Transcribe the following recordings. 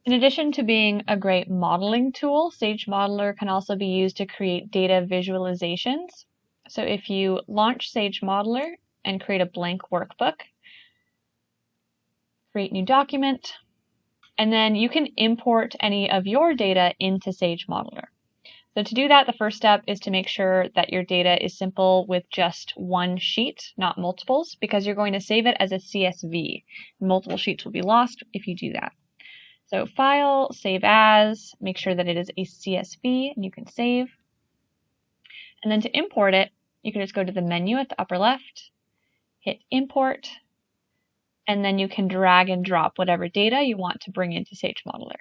In addition to being a great modeling tool, Sagemodeler can also be used to create data visualizations. So if you launch Sagemodeler and create a blank workbook, create new document, and then you can import any of your data into Sagemodeler. So to do that, the first step is to make sure that your data is simple with just one sheet, not multiples, because you're going to save it as a CSV. Multiple sheets will be lost if you do that. So File, Save As, make sure that it is a CSV, and you can save. And then to import it, you can just go to the menu at the upper left, hit Import, and then you can drag and drop whatever data you want to bring into Sagemodeler.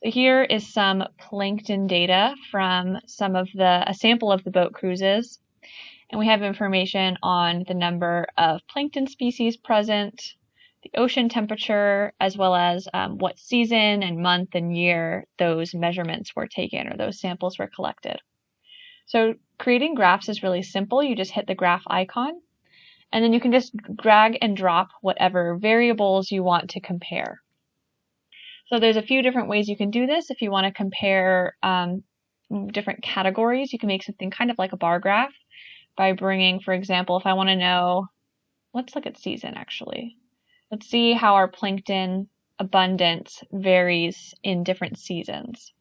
So here is some plankton data from a sample of the boat cruises. And we have information on the number of plankton species present, the ocean temperature, as well as what season and month and year those measurements were taken or those samples were collected. So creating graphs is really simple. You just hit the graph icon, and then you can just drag and drop whatever variables you want to compare. So there's a few different ways you can do this. If you want to compare different categories, you can make something kind of like a bar graph by bringing, for example, if I want to know, let's look at season actually. Let's see how our plankton abundance varies in different seasons.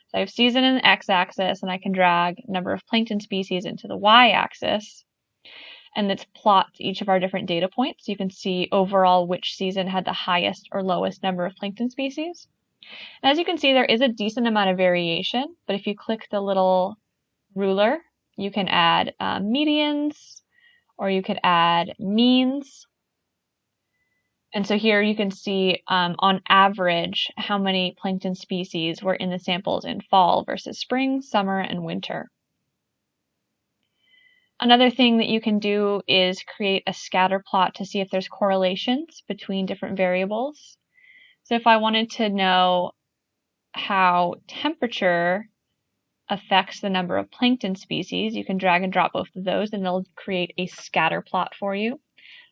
So I have season in the x-axis, and I can drag number of plankton species into the y-axis. And let's plot each of our different data points. You can see overall which season had the highest or lowest number of plankton species. And as you can see, there is a decent amount of variation, but if you click the little ruler, you can add medians, or you could add means. And so here you can see on average how many plankton species were in the samples in fall versus spring, summer, and winter. Another thing that you can do is create a scatter plot to see if there's correlations between different variables. So if I wanted to know how temperature affects the number of plankton species, you can drag and drop both of those and they'll create a scatter plot for you.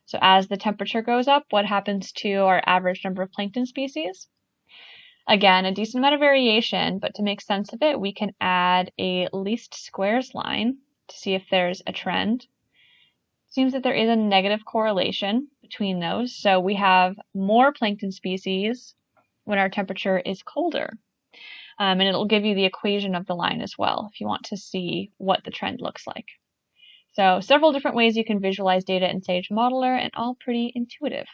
So as the temperature goes up, what happens to our average number of plankton species? Again, a decent amount of variation, but to make sense of it, we can add a least squares line to see if there's a trend. It seems that there is a negative correlation between those. So we have more plankton species when our temperature is colder. And it'll give you the equation of the line as well if you want to see what the trend looks like. So several different ways you can visualize data in Sagemodeler, and all pretty intuitive.